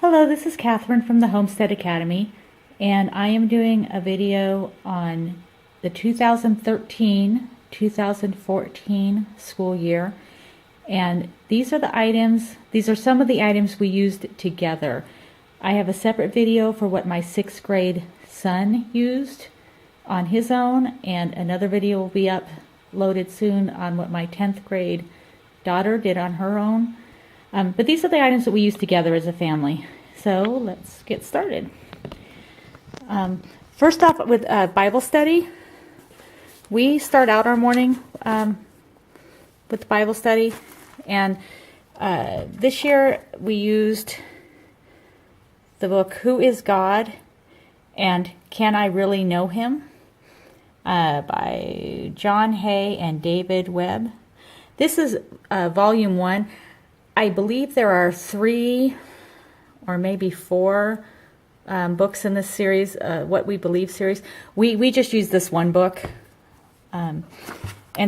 Hello, this is Catherine from the Homestead Academy, and I am doing a video on the 2013-2014 school year. And these are some of the items we used together. I have a separate video for what my 6th grade son used on his own, and another video will be uploaded soon on what my 10th grade daughter did on her own. But these are the items that we use together as a family. So let's get started. First off, with Bible study, we start out our morning with Bible study, and this year we used the book Who is God and Can I Really Know Him by John Hay and David Webb. This is volume 1. I believe there are 3 or maybe 4 books in this series, What We Believe series. We just use this one book. And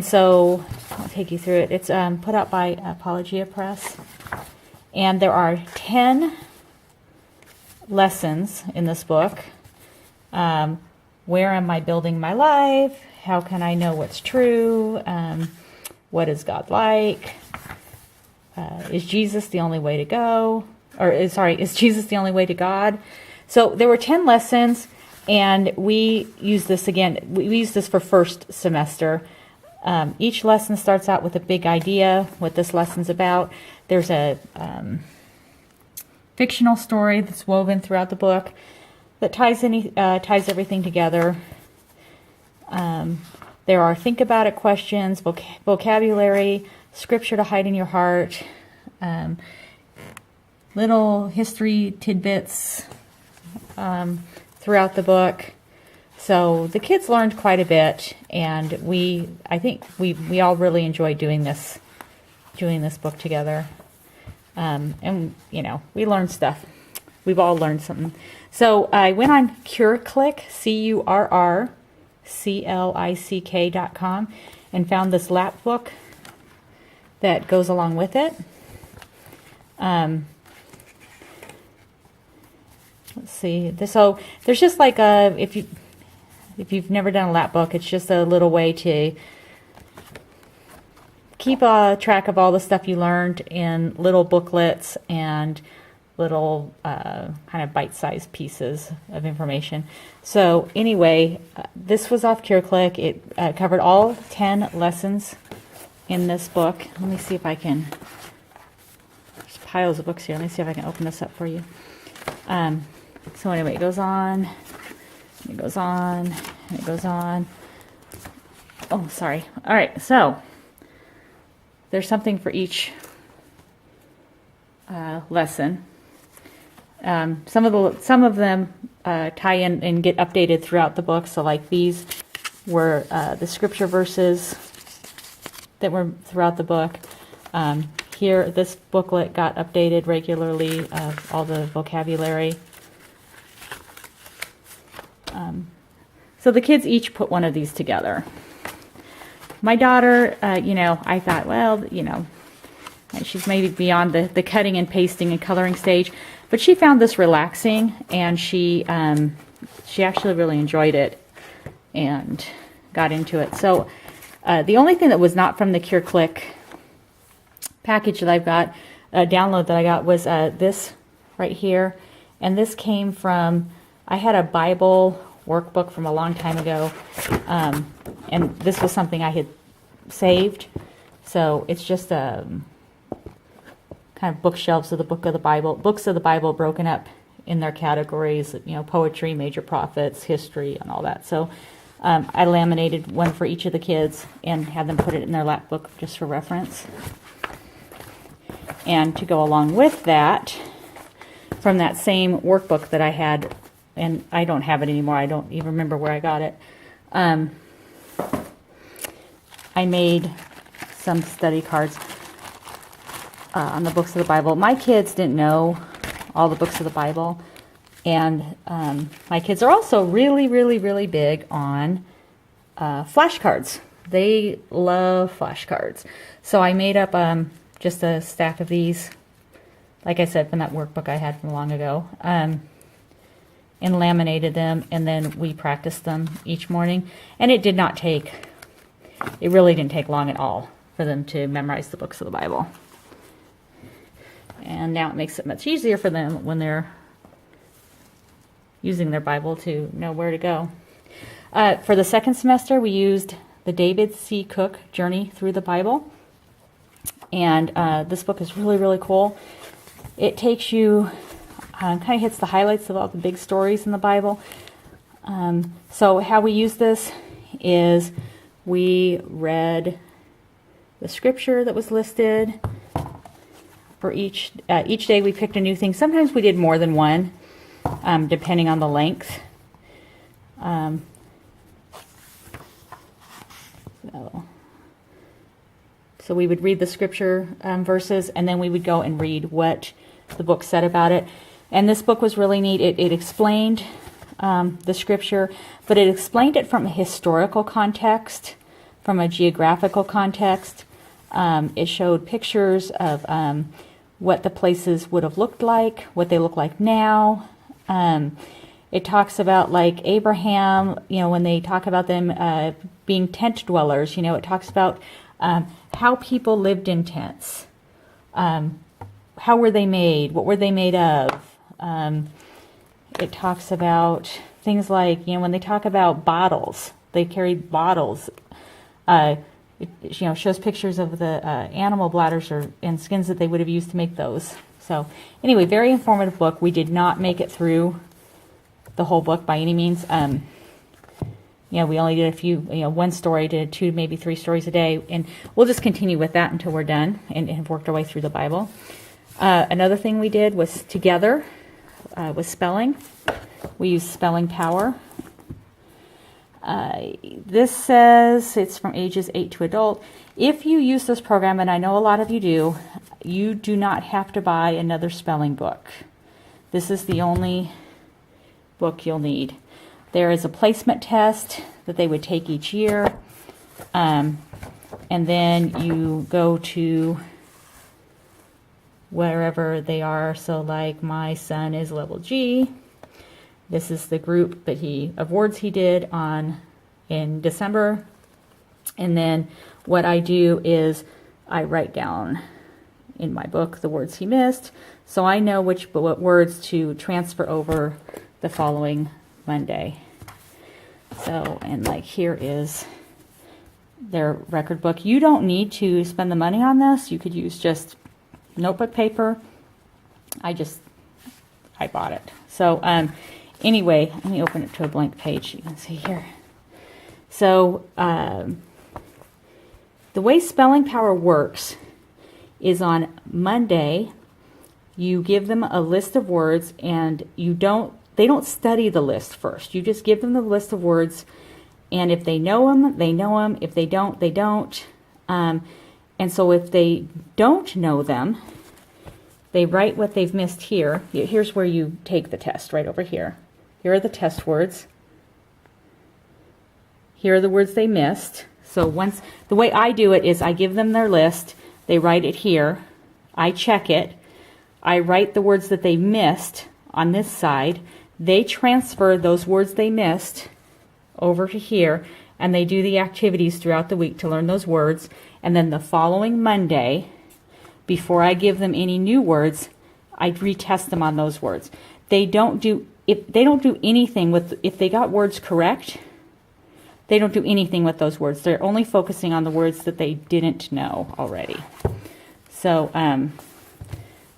so I'll take you through it. It's put out by Apologia Press. And there are 10 lessons in this book. Where am I building my life? How can I know what's true? What is God like? Is Jesus the only way to go? Is Jesus the only way to God? So there were 10 lessons, and we use this again. We use this for first semester. Each lesson starts out with a big idea, what this lesson's about. There's a fictional story that's woven throughout the book that ties everything together. There are think about it questions, vocabulary, scripture to hide in your heart, little history tidbits throughout the book. So the kids learned quite a bit, and I think we all really enjoyed doing this book together. And you know, we learned stuff. We've all learned something. So I went on CurrClick, CurrClick.com, and found this lap book that goes along with it. Let's see. So there's just like if you've never done a lap book, it's just a little way to keep track of all the stuff you learned in little booklets and little kind of bite-sized pieces of information. So anyway, this was off CurrClick. It covered all 10 lessons in this book. Let me see if I can, there's piles of books here. Let me see if I can open this up for you. So anyway, it goes on, and it goes on, and it goes on. Oh, sorry. All right, so there's something for each lesson. Some of them tie in and get updated throughout the book. So like these were the scripture verses that were throughout the book. Here, this booklet got updated regularly of all the vocabulary. So the kids each put one of these together. My daughter, I thought, well, she's maybe beyond the cutting and pasting and coloring stage, but she found this relaxing, and she actually really enjoyed it and got into it. So the only thing that was not from the CurrClick package that I've got, download that I got, was this right here. And this came from, I had a Bible workbook from a long time ago, and this was something I had saved. So it's just kind of bookshelves of the books of the Bible broken up in their categories, poetry, major prophets, history, and all that. So I laminated one for each of the kids and had them put it in their lap book just for reference. And to go along with that, from that same workbook that I had, and I don't have it anymore, I don't even remember where I got it, I made some study cards on the books of the Bible. My kids didn't know all the books of the Bible, and my kids are also really, really, really big on flashcards. They love flashcards. So I made up just a stack of these like I said, from that workbook I had from long ago, and laminated them, and then we practiced them each morning. And it really didn't take long at all for them to memorize the books of the Bible. And now it makes it much easier for them when they're using their Bible to know where to go. For the second semester, we used the David C. Cook Journey Through the Bible. And this book is really, really cool. It takes you, kind of hits the highlights of all the big stories in the Bible. So how we use this is we read the scripture that was listed. For each day we picked a new thing. Sometimes we did more than one, depending on the length. So we would read the scripture verses, and then we would go and read what the book said about it. And this book was really neat. It explained the scripture, but it explained it from a historical context, from a geographical context. It showed pictures of what the places would have looked like, what they look like now. It talks about like Abraham, when they talk about them being tent dwellers, it talks about how people lived in tents. How were they made? What were they made of? It talks about things like, when they talk about bottles, they carried bottles. It shows pictures of the animal bladders and skins that they would have used to make those. So anyway, very informative book. We did not make it through the whole book by any means. We only did a few, one story, did 2, maybe 3 stories a day, and we'll just continue with that until we're done and have worked our way through the Bible. Another thing we did was together was spelling. We used Spelling Power. This says it's from ages 8 to adult. If you use this program, and I know a lot of you do not have to buy another spelling book. This is the only book you'll need. There is a placement test that they would take each year, and then you go to wherever they are. So like my son is level G. This is the group of words he did in December. And then what I do is I write down in my book the words he missed, so I know what words to transfer over the following Monday. So, and like here is their record book. You don't need to spend the money on this. You could use just notebook paper. I bought it. So anyway, let me open it to a blank page. You can see here. So the way Spelling Power works is on Monday, you give them a list of words, and they don't study the list first. You just give them the list of words, and if they know them, they know them. If they don't, they don't. And so if they don't know them, they write what they've missed here. Here's where you take the test, right over here. Here are the test words. Here are the words they missed. So the way I do it is I give them their list. They write it here. I check it. I write the words that they missed on this side. They transfer those words they missed over to here, and they do the activities throughout the week to learn those words. And then the following Monday, before I give them any new words, I retest them on those words. They don't do anything if they got words correct. They don't do anything with those words. They're only focusing on the words that they didn't know already. So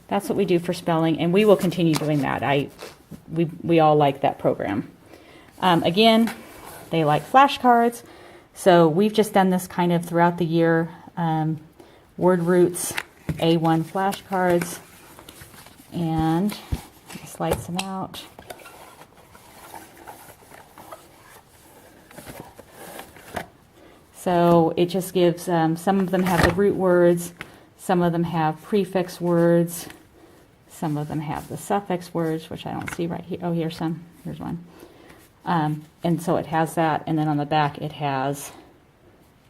that's what we do for spelling, and we will continue doing that. We all like that program. Again, they like flashcards, so we've just done this kind of throughout the year. Word Roots A1 flashcards, and slide some out. So it just gives, some of them have the root words, some of them have prefix words, some of them have the suffix words, which I don't see right here. Oh, here's some. Here's one. And so it has that, and then on the back it has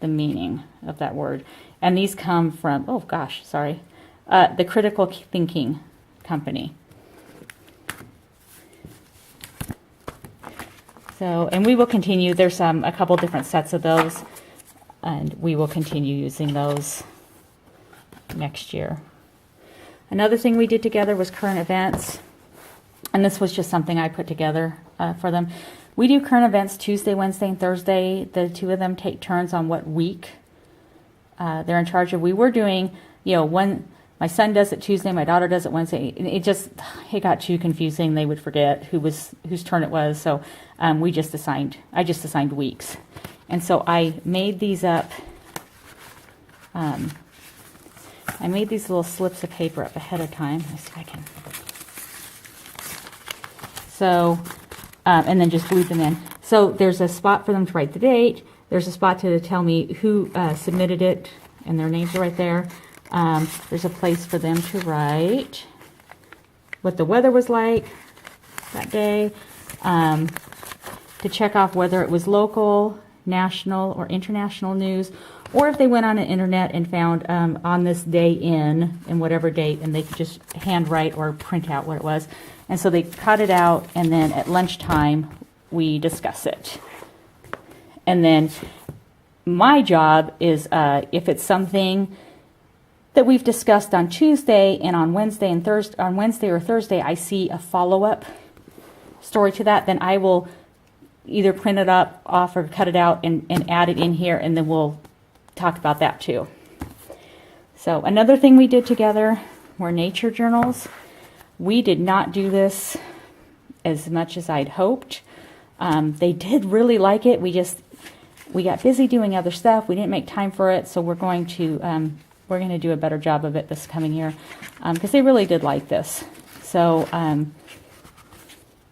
the meaning of that word. And these come from, the critical thinking company. So, and we will continue. There's a couple different sets of those, and we will continue using those next year. Another thing we did together was current events, and this was just something I put together for them. We do current events Tuesday, Wednesday, and Thursday. The two of them take turns on what week they're in charge of. We were doing, one, my son does it Tuesday, my daughter does it Wednesday. It got too confusing. They would forget whose turn it was. So I just assigned weeks. And so I made these up. I made these little slips of paper up ahead of time. Let's see if I can. So, and then just glued them in. So there's a spot for them to write the date. There's a spot to tell me who submitted it, and their names are right there. There's a place for them to write what the weather was like that day, to check off whether it was local, national, or international news, or if they went on the internet and found on this day in whatever date, and they could just handwrite or print out what it was. And so they cut it out, and then at lunchtime we discuss it. And then my job is, if it's something that we've discussed on Tuesday and on Wednesday and Thursday, on Wednesday or Thursday, I see a follow-up story to that, then I will either print it up off or cut it out and add it in here, and then we'll talk about that too. So another thing we did together were nature journals. We did not do this as much as I'd hoped. They did really like it. We got busy doing other stuff. We didn't make time for it, so we're going to do a better job of it this coming year, because they really did like this. So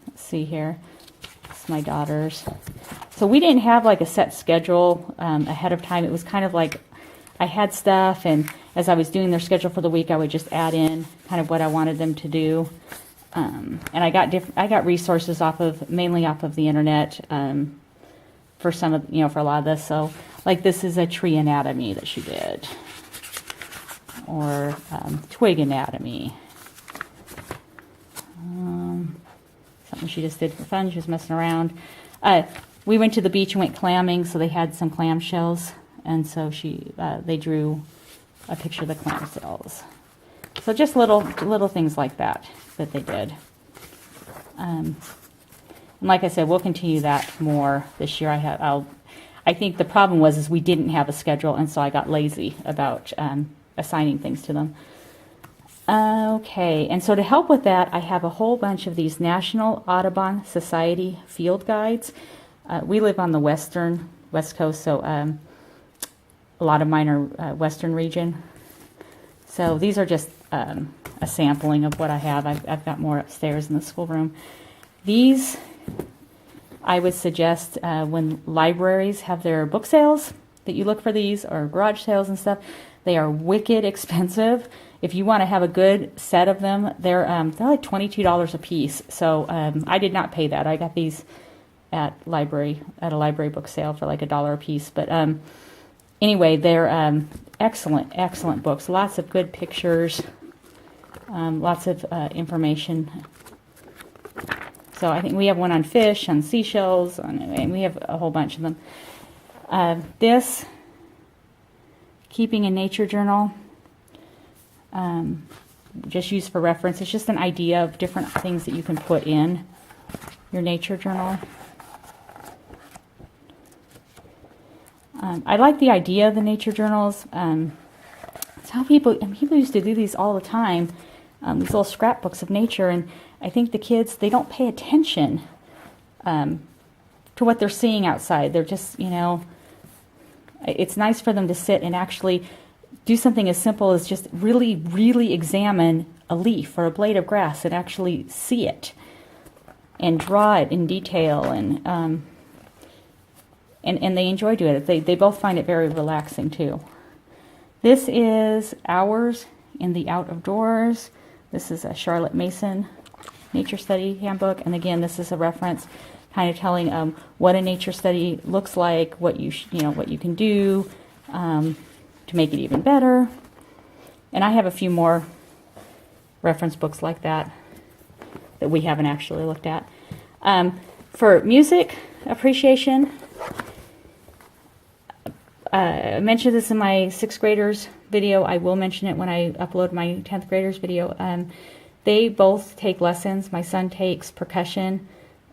let's see here. It's my daughter's. So we didn't have like a set schedule ahead of time. It was kind of like I had stuff, and as I was doing their schedule for the week, I would just add in kind of what I wanted them to do. And I got resources mainly off of the internet for some of for a lot of this. So like this is a tree anatomy that she did, or twig anatomy. Something she just did for fun. She was messing around. We went to the beach and went clamming, so they had some clam shells, and so they drew a picture of the clam shells. So just little things like that they did. And like I said, we'll continue that more this year. I think the problem was we didn't have a schedule, and so I got lazy about assigning things to them. Okay, and so to help with that, I have a whole bunch of these National Audubon Society field guides. We live on the West Coast, so a lot of mine are Western region. So these are just a sampling of what I have. I've got more upstairs in the schoolroom. These, I would suggest when libraries have their book sales, that you look for these, or garage sales and stuff. They are wicked expensive. If you want to have a good set of them, they're like $22 a piece. So I did not pay that. I got these at a library book sale for like $1 a piece. But anyway, they're excellent books. Lots of good pictures, lots of information. So I think we have one on fish, on seashells, and we have a whole bunch of them. This Keeping a Nature Journal, just used for reference. It's just an idea of different things that you can put in your nature journal. I like the idea of the nature journals. It's how people used to do these all the time, these little scrapbooks of nature, and I think the kids, they don't pay attention to what they're seeing outside. They're just, it's nice for them to sit and actually do something as simple as just really, really examine a leaf or a blade of grass and actually see it and draw it in detail, and they enjoy doing it. They both find it very relaxing too. This is Hours in the Out of Doors. This is a Charlotte Mason Nature Study Handbook, and again, this is a reference, kind of telling what a nature study looks like, what you can do to make it even better. And I have a few more reference books like that we haven't actually looked at. For music appreciation, I mentioned this in my 6th graders video. I will mention it when I upload my 10th graders video. They both take lessons. My son takes percussion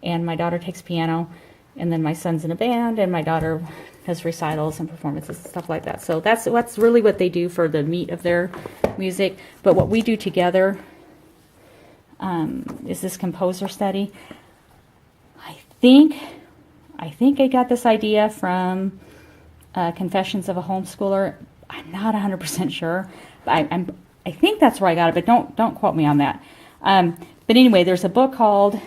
and my daughter takes piano, and then my son's in a band and my daughter has recitals and performances and stuff like that. So that's really what they do for the meat of their music. But what we do together is this composer study. I think I got this idea from Confessions of a Homeschooler. I'm not 100% sure, but I think that's where I got it, but don't quote me on that. But anyway, there's a book called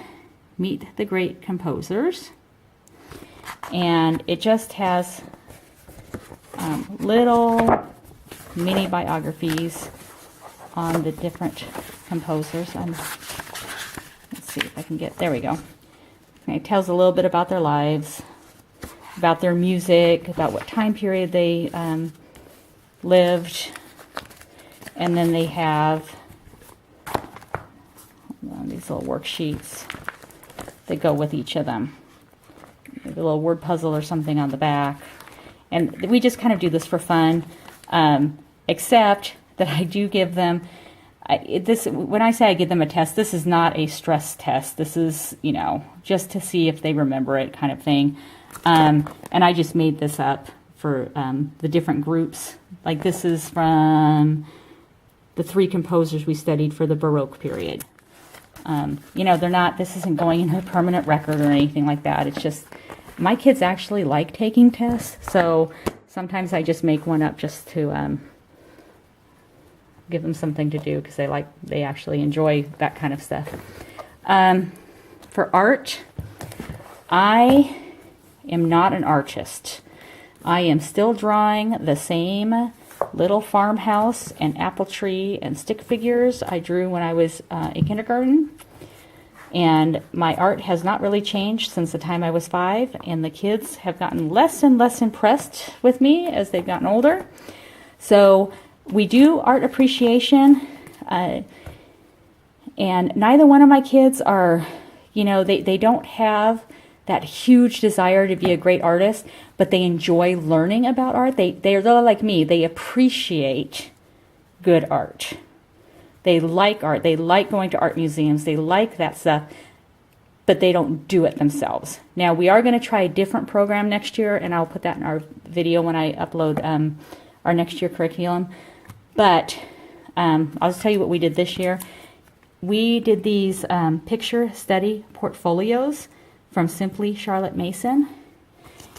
Meet the Great Composers, and it just has little mini biographies on the different composers. Let's see if I can get, there we go. Okay, it tells a little bit about their lives, about their music, about what time period they lived, and then they have these little worksheets that go with each of them. Maybe a little word puzzle or something on the back. And we just kind of do this for fun, except that I do give them, when I say I give them a test, this is not a stress test. This is, just to see if they remember it kind of thing. And I just made this up for the different groups. Like this is from the 3 composers we studied for the Baroque period. This isn't going in a permanent record or anything like that. It's just, my kids actually like taking tests, so sometimes I just make one up just to give them something to do, because they actually enjoy that kind of stuff. For art, I am not an artist. I am still drawing the same little farmhouse and apple tree and stick figures I drew when I was in kindergarten. And my art has not really changed since the time I was 5, and the kids have gotten less and less impressed with me as they've gotten older. So we do art appreciation, and neither one of my kids are, they don't have that huge desire to be a great artist, but they enjoy learning about art. They're like me. They appreciate good art. They like art. They like going to art museums. They like that stuff, but they don't do it themselves. Now, we are going to try a different program next year, and I'll put that in our video when I upload our next year curriculum. But I'll just tell you what we did this year. We did these picture study portfolios from Simply Charlotte Mason,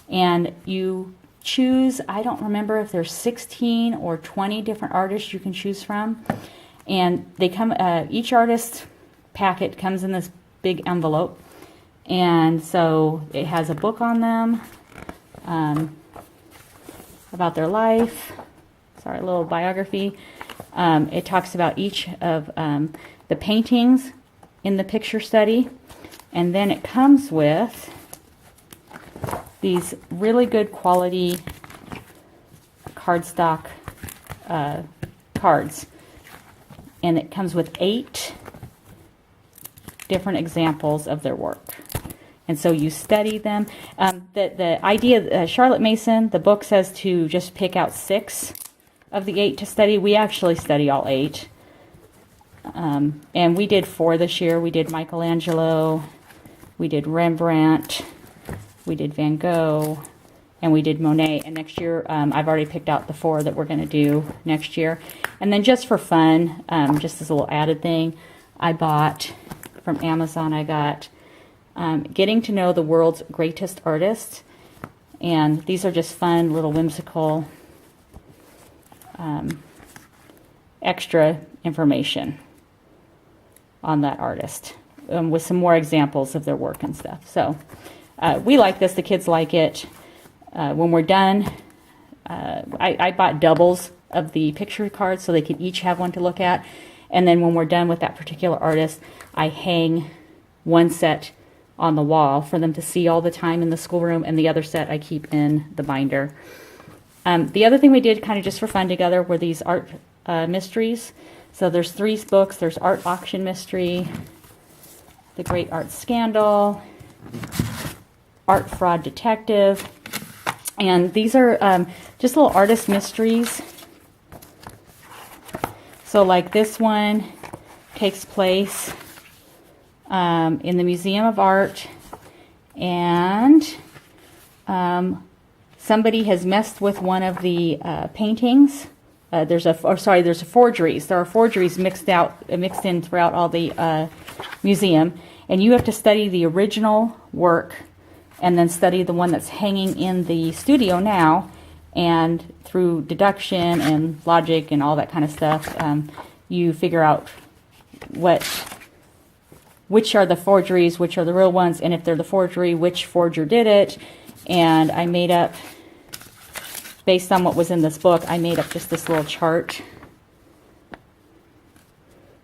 and you choose, I don't remember if there's 16 or 20 different artists you can choose from, and they come, each artist packet comes in this big envelope, and so it has a book on them about their life, a little biography. It talks about each of the paintings in the picture study, and then it comes with these really good quality cardstock cards, and it comes with 8 different examples of their work. And so you study them. The idea, Charlotte Mason, the book says to just pick out 6 of the 8 to study. We actually study all 8. And we did 4 this year. We did Michelangelo, we did Rembrandt, we did Van Gogh, and we did Monet. And next year, I've already picked out the 4 that we're going to do next year. And then just for fun, just as a little added thing, I bought from Amazon, I got Getting to Know the World's Greatest Artists. And these are just fun, little whimsical extra information on that artist with some more examples of their work and stuff. So we like this. The kids like it. When we're done, I bought doubles of the picture cards so they could each have one to look at. And then when we're done with that particular artist, I hang one set on the wall for them to see all the time in the schoolroom, and the other set I keep in the binder. The other thing we did kind of just for fun together were these art mysteries. So there's 3 books. There's Art Auction Mystery, The Great Art Scandal, Art Fraud Detective, and these are just little artist mysteries. So like this one takes place in the Museum of Art, and somebody has messed with one of the paintings. There's forgeries. There are forgeries mixed in throughout all the museum, and you have to study the original work and then study the one that's hanging in the studio now, and through deduction and logic and all that kind of stuff, you figure out which are the forgeries, which are the real ones, and if they're the forgery, which forger did it. And I made up, based on what was in this book, I made up just this little chart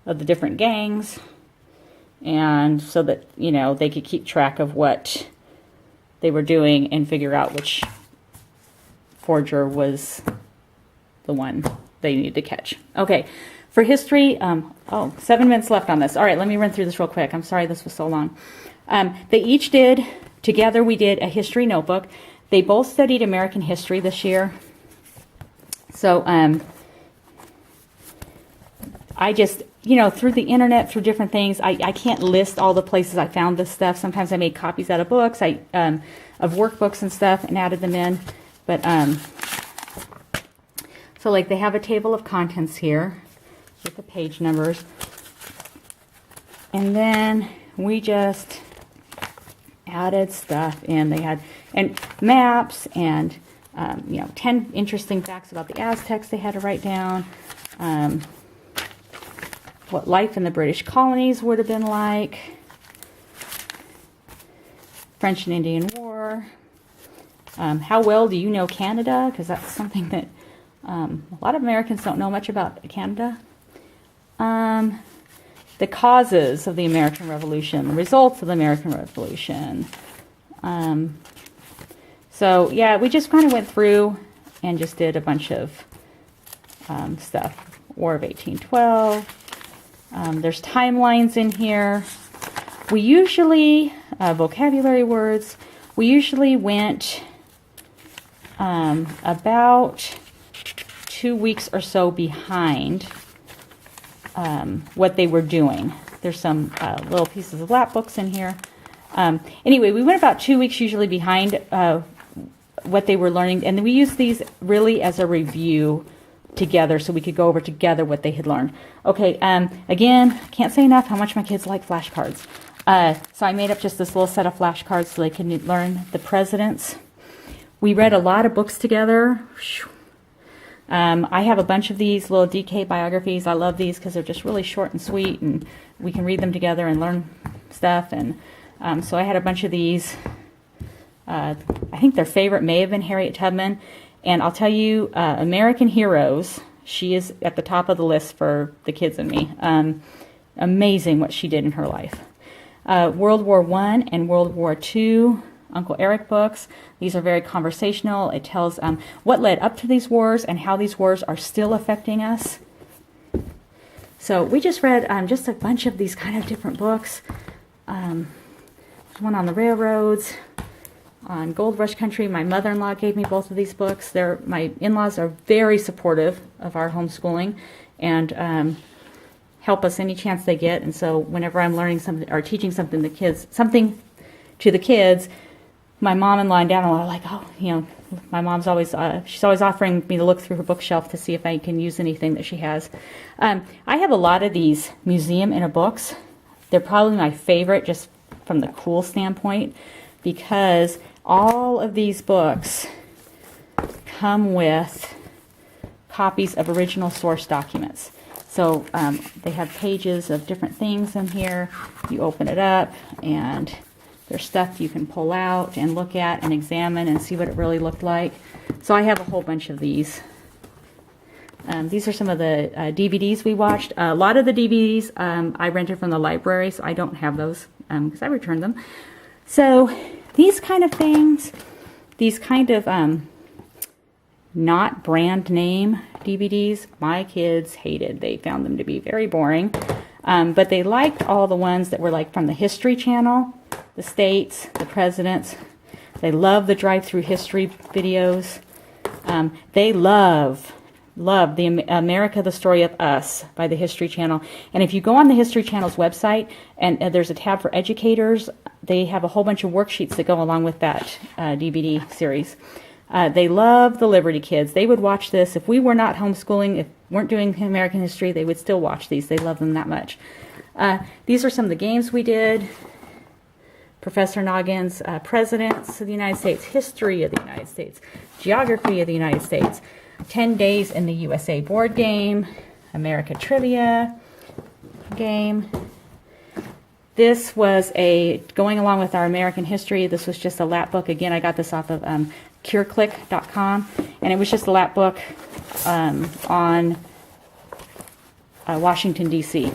of the different gangs, and so that, you know, they could keep track of what they were doing and figure out which forger was the one they needed to catch. Okay, for history, 7 minutes left on this. All right, let me run through this real quick. I'm sorry this was so long. They each did, together we did a history notebook. They both studied American history this year. So I just, you know, through the internet, through different things, I can't list all the places I found this stuff. Sometimes I made copies out of books, of workbooks and stuff, and added them in. But so like they have a table of contents here with the page numbers, and then we just added stuff in. They had maps and 10 interesting facts about the Aztecs they had to write down. What life in the British colonies would have been like, French and Indian War, how well do you know Canada, because that's something that a lot of Americans don't know much about Canada. The causes of the American Revolution, the results of the American Revolution. So yeah, we just kind of went through and just did a bunch of stuff. War of 1812. There's timelines in here. We usually, vocabulary words, we usually went about 2 weeks or so behind what they were doing. There's some little pieces of lap books in here. Anyway, we went about 2 weeks usually behind what they were learning, and we used these really as a review together so we could go over together what they had learned. Okay, again, can't say enough how much my kids like flashcards. So I made up just this little set of flashcards so they can learn the presidents. We read a lot of books together. I have a bunch of these little DK biographies. I love these because they're just really short and sweet, and we can read them together and learn stuff. And so I had a bunch of these. I think their favorite may have been Harriet Tubman. And I'll tell you, American Heroes, she is at the top of the list for the kids and me. Amazing what she did in her life. World War I and World War II, Uncle Eric books. These are very conversational. It tells what led up to these wars and how these wars are still affecting us. So we just read just a bunch of these kind of different books. There's one on the railroads. On Gold Rush Country, my mother-in-law gave me both of these books. My in-laws are very supportive of our homeschooling and help us any chance they get. And so whenever I'm learning something or teaching something to the kids, my mom-in-law and dad-in-law are like, oh, you know, my mom's always she's always offering me to look through her bookshelf to see if I can use anything that she has. I have a lot of these museum in a books. They're probably my favorite just from the cool standpoint, because all of these books come with copies of original source documents. So they have pages of different things in here. You open it up and there's stuff you can pull out and look at and examine and see what it really looked like. So I have a whole bunch of these. These are some of the DVDs we watched. A lot of the DVDs I rented from the library, so I don't have those because I returned them. So these kind of things, these kind of not brand name DVDs, my kids hated. They found them to be very boring. But they liked all the ones that were like from the History Channel, the states, the presidents. They love the drive-through history videos. They love the America, the Story of Us by the History Channel. And if you go on the History Channel's website, and there's a tab for educators, they have a whole bunch of worksheets that go along with that DVD series. They love the Liberty Kids. They would watch this. If we were not homeschooling, if we weren't doing American history, they would still watch these. They love them that much. These are some of the games we did. Professor Noggin's Presidents of the United States, History of the United States, Geography of the United States, 10 Days in the USA board game, America Trivia game. This was going along with our American history, this was just a lap book. Again, I got this off of cureclick.com, and it was just a lap book on Washington, D.C.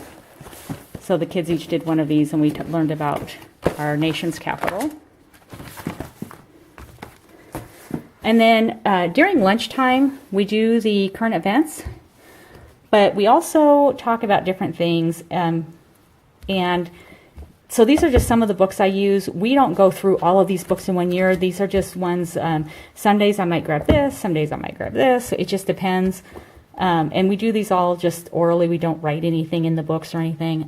So the kids each did one of these, and we learned about our nation's capital. And then during lunchtime, we do the current events, but we also talk about different things. And so these are just some of the books I use. We don't go through all of these books in one year. These are just ones, some days I might grab this, some days I might grab this. It just depends. And we do these all just orally. We don't write anything in the books or anything.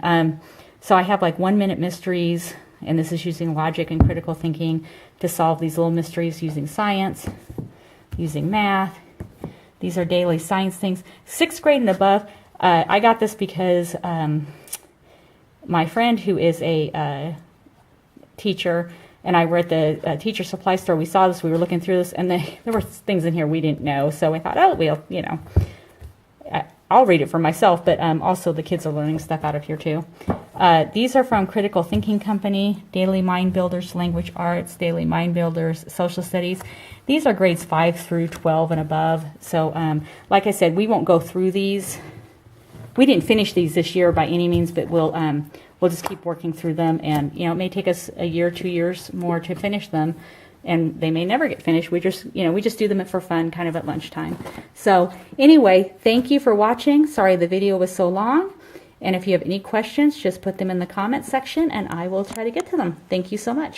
So I have like 1-minute mysteries, and this is using logic and critical thinking to solve these little mysteries using science, using math. These are daily science things. 6th grade and above, I got this because my friend who is a teacher and I were at the teacher supply store. We saw this, we were looking through this, and there were things in here we didn't know. So we thought, oh, well, you know, I'll read it for myself, but also the kids are learning stuff out of here too. These are from Critical Thinking Company, Daily Mind Builders, Language Arts, Daily Mind Builders, Social Studies. These are grades 5 through 12 and above. So like I said, we won't go through these. We didn't finish these this year by any means, but we'll just keep working through them. And, you know, it may take us a year, 2 years more to finish them. And they may never get finished. We just do them for fun, kind of at lunchtime. So anyway, thank you for watching. Sorry the video was so long. And if you have any questions, just put them in the comment section and I will try to get to them. Thank you so much.